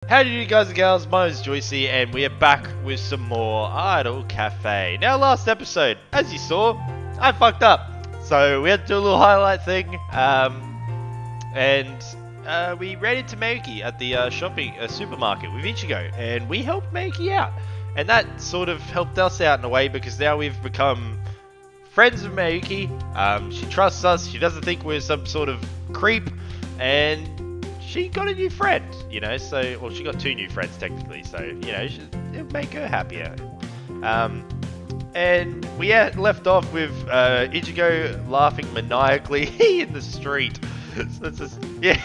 How do you guys and gals? My name is Joycey and we are back with some more Idle Cafe. Now last episode, as you saw, I fucked up. So we had to do a little highlight thing, and we ran into Mayuki at the supermarket with Ichigo, and we helped Mayuki out. And that sort of helped us out in a way because now we've become friends with Mayuki. She trusts us, she doesn't think we're some sort of creep, and she got a new friend, well, she got two new friends technically, so, it'll make her happier. And we left off with Ichigo laughing maniacally in the street. So it's just, yeah,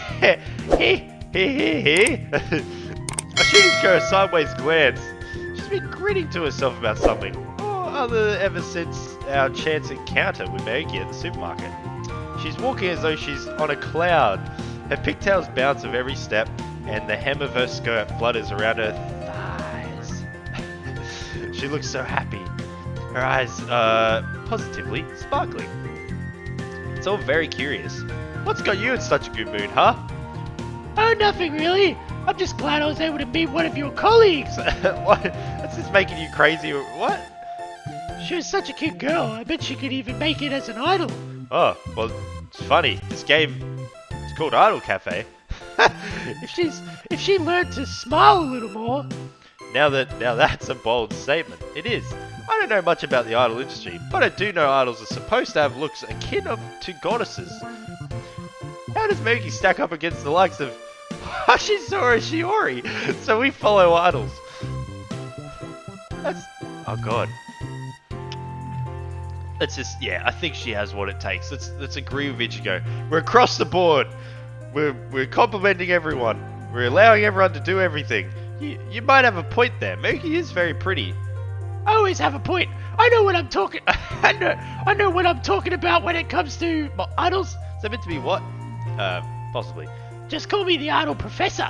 I shoot Ichigo a sideways glance. She's been grinning to herself about something, or other ever since our chance encounter with Mayuki at the supermarket. She's walking as though she's on a cloud. Her pigtails bounce with every step, and the hem of her skirt flutters around her thighs. She looks so happy. Her eyes are positively sparkling. It's all very curious. What's got you in such a good mood, huh? Oh, nothing really. I'm just glad I was able to meet one of your colleagues. What? That's just making you crazy. What? She was such a cute girl. I bet she could even make it as an idol. Oh, well, it's funny. This game... called Idle Cafe. If she learned to smile a little more. Now that's a bold statement. It is. I don't know much about the idol industry, but I do know idols are supposed to have looks akin to goddesses. How does Mayuki stack up against the likes of Hashisora Shiori? So we follow idols. Oh god. I think she has what it takes. Let's agree with Ichigo. We're across the board. We're complimenting everyone. We're allowing everyone to do everything. You might have a point there. Mayuki is very pretty. I always have a point. I know what I'm talking. I know what I'm talking about when it comes to idols. Is that meant to be what? Possibly. Just call me the idol professor.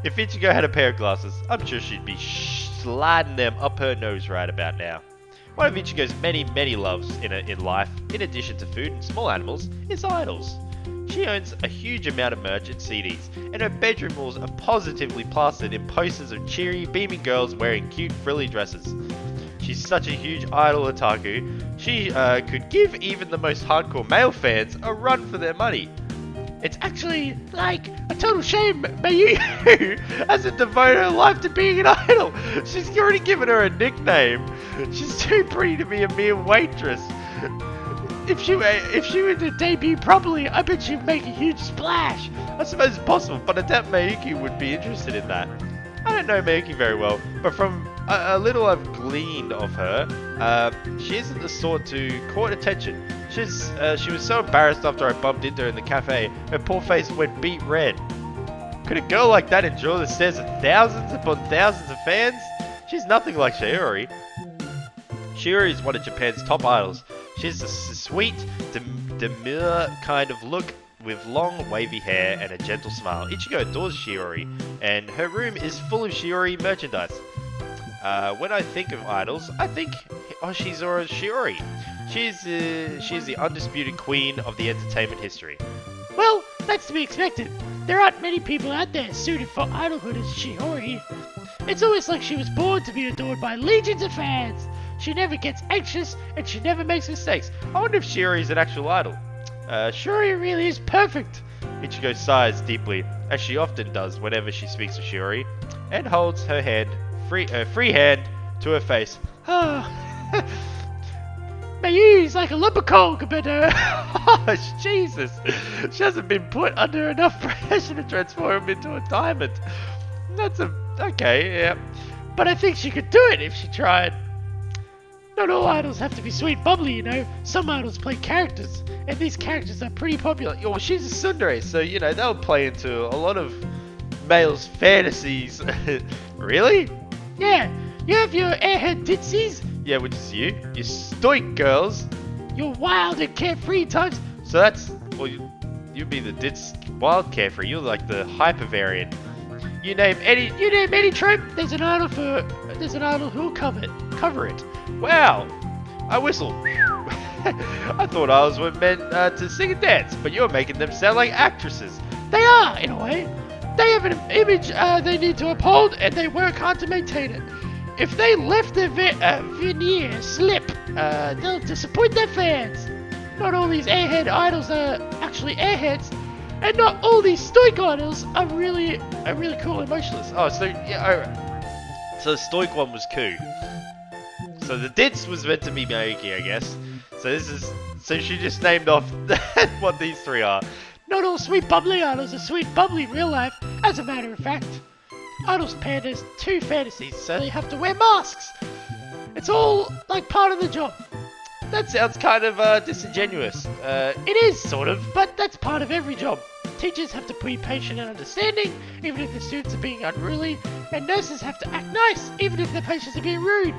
If Ichigo had a pair of glasses, I'm sure she'd be sliding them up her nose right about now. One of Ichigo's many loves in life, in addition to food and small animals, is idols. She owns a huge amount of merch and CDs, and her bedroom walls are positively plastered in posters of cheery, beaming girls wearing cute, frilly dresses. She's such a huge idol otaku, she could give even the most hardcore male fans a run for their money. It's actually like a total shame Mayu hasn't devoted her life to being an idol. She's already given her a nickname. She's too pretty to be a mere waitress. If she were to debut properly, I bet she'd make a huge splash. I suppose it's possible, but I doubt Mayuki would be interested in that. I don't know Mayuki very well, but from a little I've gleaned of her, she isn't the sort to court attention. She was so embarrassed after I bumped into her in the cafe, her poor face went beet red. Could a girl like that endure the stares of thousands upon thousands of fans? She's nothing like Shiori. Shiori is one of Japan's top idols. She has a sweet, demure kind of look with long, wavy hair and a gentle smile. Ichigo adores Shiori, and her room is full of Shiori merchandise. When I think of idols, I think Hashisora Shiori. She's the undisputed queen of the entertainment history. Well, that's to be expected. There aren't many people out there suited for idolhood as Shiori. It's almost like she was born to be adored by legions of fans. She never gets anxious, and she never makes mistakes. I wonder if Shiori is an actual idol. Shiori really is perfect. Ichigo sighs deeply, as she often does whenever she speaks of Shiori, and holds her free hand to her face. Mayu's like a lumber coal compared to her. Oh, Jesus. She hasn't been put under enough pressure to transform into a diamond. Okay, yeah. But I think she could do it if she tried. Not all idols have to be sweet and bubbly, you know. Some idols play characters, and these characters are pretty popular. Well, she's a tsundere, so, they'll play into a lot of males' fantasies. Really? Yeah. You have your airhead ditsies. Yeah, which is you. Your stoic girls. Your wild and carefree types. So that's... Well, you'd be the wild carefree. You're like the hyper variant. You name any trope, there's an idol who'll cover it. Wow! I whistle. I thought idols were meant to sing and dance, but you're making them sound like actresses. They are, in a way. They have an image they need to uphold, and they work hard to maintain it. If they left their veneer slip, they'll disappoint their fans. Not all these airhead idols are actually airheads, and not all these stoic idols are really cool emotionless. Oh, so yeah, alright. So the stoic one was Ku. So the ditz was meant to be Mayuki, I guess. So she just named off what these three are. Not all sweet bubbly idols are sweet bubbly in real life. As a matter of fact, idols paired as two fantasies, so they have to wear masks. It's all like part of the job. That sounds kind of disingenuous. It is, sort of, but that's part of every job. Teachers have to be patient and understanding, even if the students are being unruly, and nurses have to act nice, even if their patients are being rude.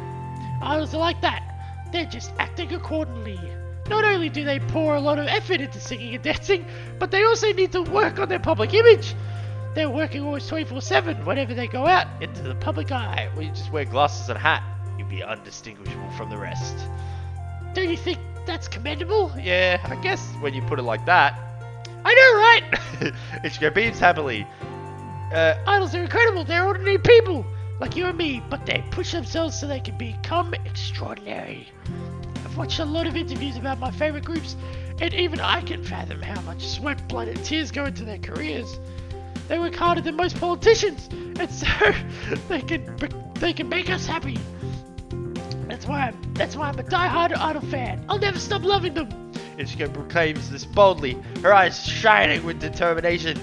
Idols are like that. They're just acting accordingly. Not only do they pour a lot of effort into singing and dancing, but they also need to work on their public image. They're working almost 24/7 whenever they go out into the public eye. Well, you just wear glasses and a hat. You'll be undistinguishable from the rest. Don't you think that's commendable? Yeah, I guess when you put it like that. I know, right? Ichigo beams happily. Idols are incredible. They're ordinary people, like you and me, but they push themselves so they can become extraordinary. I've watched a lot of interviews about my favorite groups, and even I can fathom how much sweat, blood, and tears go into their careers. They work harder than most politicians, and so they can make us happy. That's why I'm a die-hard idol fan. I'll never stop loving them. Ichigo proclaims this boldly, her eyes shining with determination.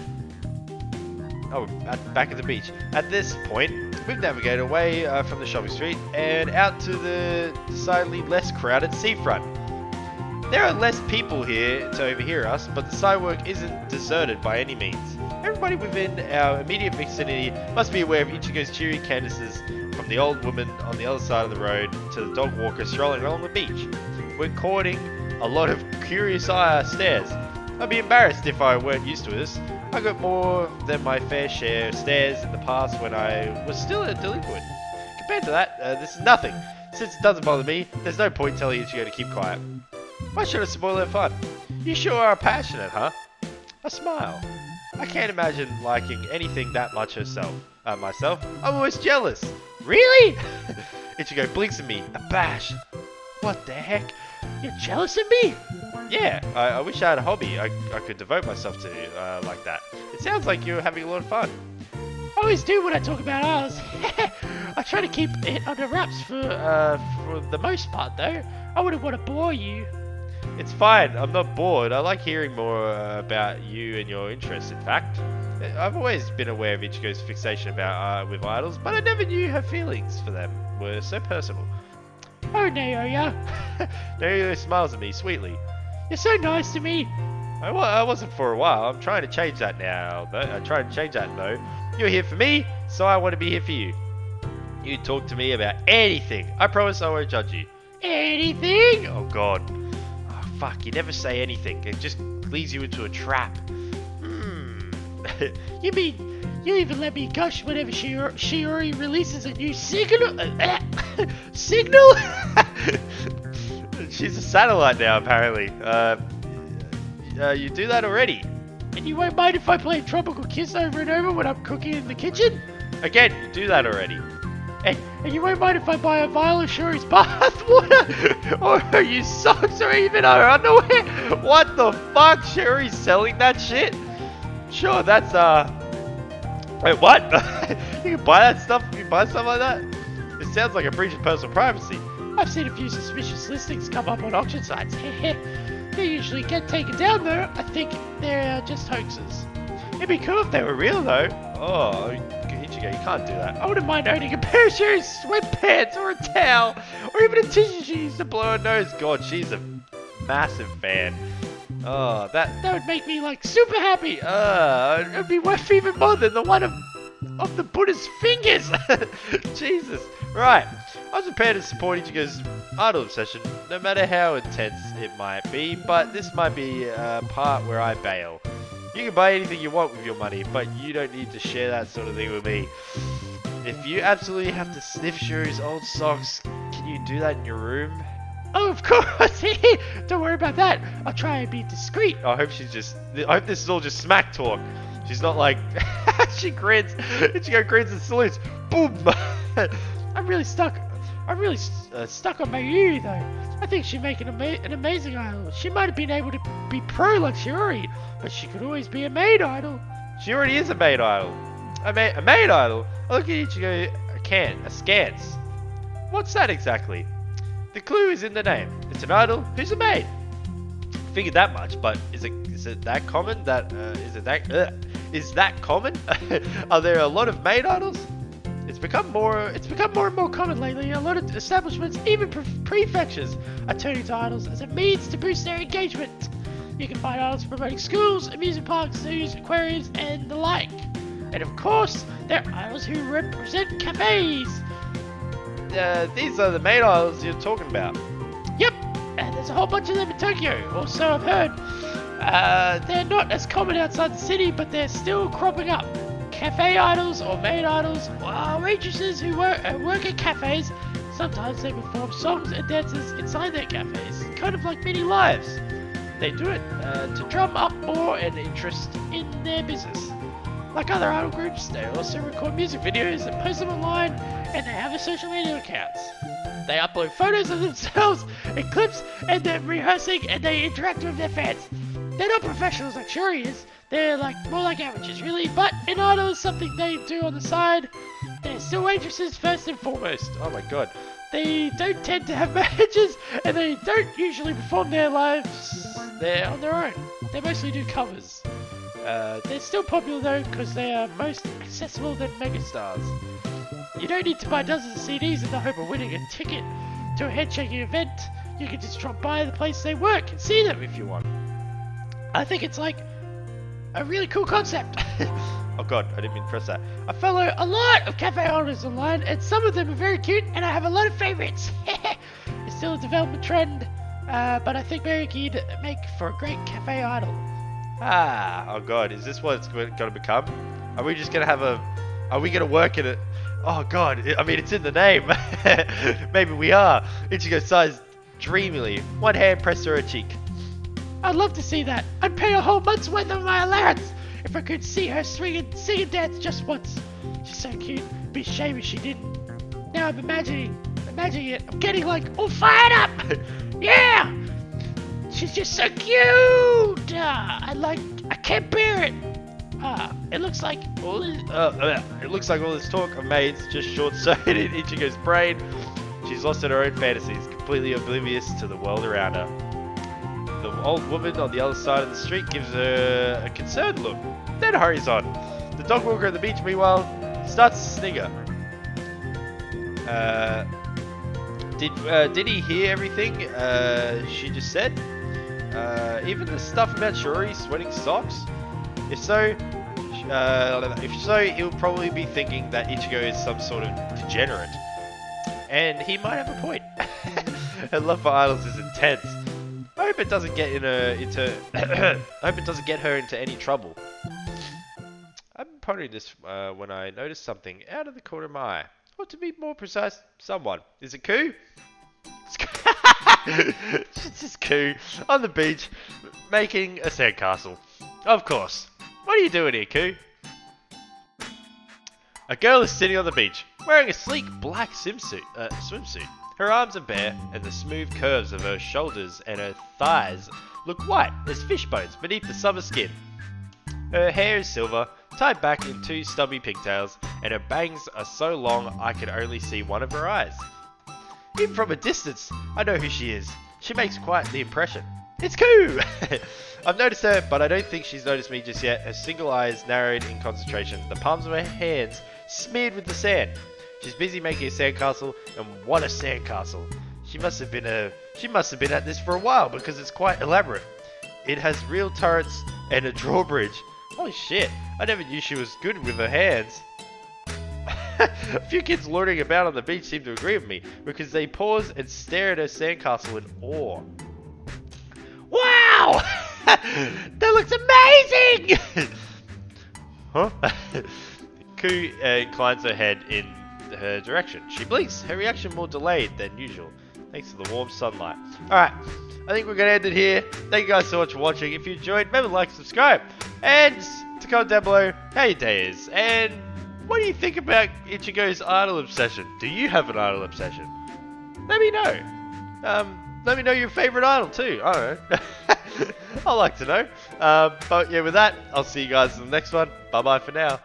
Oh, back at the beach. At this point, we've navigated away from the shopping street and out to the decidedly less crowded seafront. There are less people here to overhear us, but the sidewalk isn't deserted by any means. Everybody within our immediate vicinity must be aware of Ichigo's cheery canvases, from the old woman on the other side of the road to the dog walker strolling along the beach. We're courting a lot of curious stares. I'd be embarrassed if I weren't used to this. I got more than my fair share of stares in the past when I was still a delinquent. Compared to that, this is nothing. Since it doesn't bother me, there's no point telling Ichigo to keep quiet. Why should I spoil their fun? You sure are passionate, huh? I smile. I can't imagine liking anything that much myself. I'm always jealous. Really? Ichigo blinks at me, abashed. What the heck? You're jealous of me? Yeah, I wish I had a hobby I could devote myself to like that. It sounds like you're having a lot of fun. I always do when I talk about ours. I try to keep it under wraps for the most part, though. I wouldn't want to bore you. It's fine, I'm not bored. I like hearing more about you and your interests, in fact. I've always been aware of Ichigo's fixation with idols, but I never knew her feelings for them were so personal. Oh, Naoya. Naoya smiles at me sweetly. You're so nice to me. I wasn't for a while. I'm trying to change that now, though. You're here for me, so I want to be here for you. You talk to me about anything. I promise I won't judge you. Anything? Oh, God. Oh, fuck, you never say anything. It just leads you into a trap. You mean you even let me gush whenever Shiori releases a new signal? Signal? She's a satellite now, apparently. You do that already. And you won't mind if I play Tropical Kiss over and over when I'm cooking in the kitchen? Again, you do that already. And you won't mind if I buy a vial of Shiori's bathwater? Or her used socks or even her underwear? What the fuck? Shiori's selling that shit? Sure, that's, Wait, what? You can buy that stuff? You can buy stuff like that? It sounds like a breach of personal privacy. I've seen a few suspicious listings come up on auction sites. They usually get taken down, though. I think they're just hoaxes. It'd be cool if they were real, though. Oh, Ichigo, you can't do that. I wouldn't mind owning a pair of Shiori's sweatpants or a towel, or even a tissue she used to blow her nose. God, she's a massive fan. Oh, that would make me, like, super happy. It'd be worth even more than the one of the Buddha's fingers. Jesus. Right. I was prepared to support Ichigo's idol obsession, no matter how intense it might be, but this might be a part where I bail. You can buy anything you want with your money, but you don't need to share that sort of thing with me. If you absolutely have to sniff Shuri's old socks, can you do that in your room? Oh, of course. Don't worry about that. I'll try and be discreet. I hope this is all just smack talk. She's not like she grins. Ichigo grins and salutes. Boom. I'm really stuck. I'm really stuck on Mayuri though. I think she'd make an amazing idol. She might have been able to be pro like Shiori, but she could always be a maid idol. She already is a maid idol. A maid idol? Oh, look at Ichigo, a scans. What's that exactly? The clue is in the name. It's an idol who's a maid. Figured that much, but is it that common? Is that common? Are there a lot of maid idols? It's become more and more common lately. A lot of establishments, even prefectures, are turning to idols as a means to boost their engagement. You can find idols promoting schools, amusement parks, zoos, aquariums, and the like. And of course, there are idols who represent cafes. These are the maid idols you're talking about. Yep, and there's a whole bunch of them in Tokyo, or so I've heard. They're not as common outside the city, but they're still cropping up. Cafe idols or maid idols are waitresses who work at cafes. Sometimes they perform songs and dances inside their cafes, kind of like mini lives. They do it to drum up more and interest in their business. Like other idol groups, they also record music videos and post them online, and they have a social media accounts. They upload photos of themselves and clips, and they're rehearsing, and they interact with their fans. They're not professionals like Shuri is. They're more like amateurs, really. But an idol is something they do on the side. They're still waitresses first and foremost. Oh my god. They don't tend to have managers, and they don't usually perform their lives. They're on their own. They mostly do covers. They're still popular though, because they are most accessible than megastars. You don't need to buy dozens of CDs in the hope of winning a ticket to a head-shaking event. You can just drop by the place they work and see them if you want. I think it's like a really cool concept. Oh god, I didn't mean to press that. I follow a lot of cafe owners online, and some of them are very cute, and I have a lot of favorites. It's still a development trend, but I think Mayuki'd make for a great cafe idol. Oh god, is this what it's going to become? Are we just going to have are we going to work in it? Oh god, I mean it's in the name. Maybe we are. Ichigo sighs dreamily, one hand pressed to her cheek. I'd love to see that. I'd pay a whole month's worth of my allowance if I could see her sing and dance just once. She's so cute. It'd be a shame if she didn't. Now I'm imagining it. I'm getting all fired up. Yeah. She's just so cute. I can't bear it. It looks like all this talk of maids just short-circuited Ichigo's brain. She's lost in her own fantasies, completely oblivious to the world around her. The old woman on the other side of the street gives her a concerned look, then hurries on. The dog walker at the beach, meanwhile, starts to snigger. Did he hear everything she just said? Even the stuff about Shiori sweating socks? If so, he'll probably be thinking that Ichigo is some sort of degenerate. And he might have a point. Her love for idols is intense. I hope it doesn't get her into any trouble. I'm pondering this when I notice something out of the corner of my eye. Or to be more precise, someone. Is it Ku? It's just Ku on the beach making a sandcastle. Of course. What are you doing here, Ku? A girl is sitting on the beach, wearing a sleek black swimsuit. Her arms are bare, and the smooth curves of her shoulders and her thighs look white as fish bones beneath the summer skin. Her hair is silver, tied back in two stubby pigtails, and her bangs are so long I can only see one of her eyes. Even from a distance, I know who she is. She makes quite the impression. It's Ku! I've noticed her, but I don't think she's noticed me just yet. Her single eye is narrowed in concentration, the palms of her hands smeared with the sand. She's busy making a sandcastle, and what a sandcastle! She must have been at this for a while because it's quite elaborate. It has real turrets and a drawbridge. Holy shit! I never knew she was good with her hands. A few kids loitering about on the beach seem to agree with me because they pause and stare at her sandcastle in awe. Wow! That looks amazing! Huh? Ku inclines her head in her direction. She blinks, her reaction more delayed than usual, thanks to the warm sunlight. Alright, I think we're going to end it here. Thank you guys so much for watching. If you enjoyed, remember to like and subscribe. And to comment down below how your day is, and what do you think about Ichigo's idol obsession? Do you have an idol obsession? Let me know. Let me know your favorite idol too. I don't know. I'd like to know. But yeah, with that, I'll see you guys in the next one. Bye bye for now.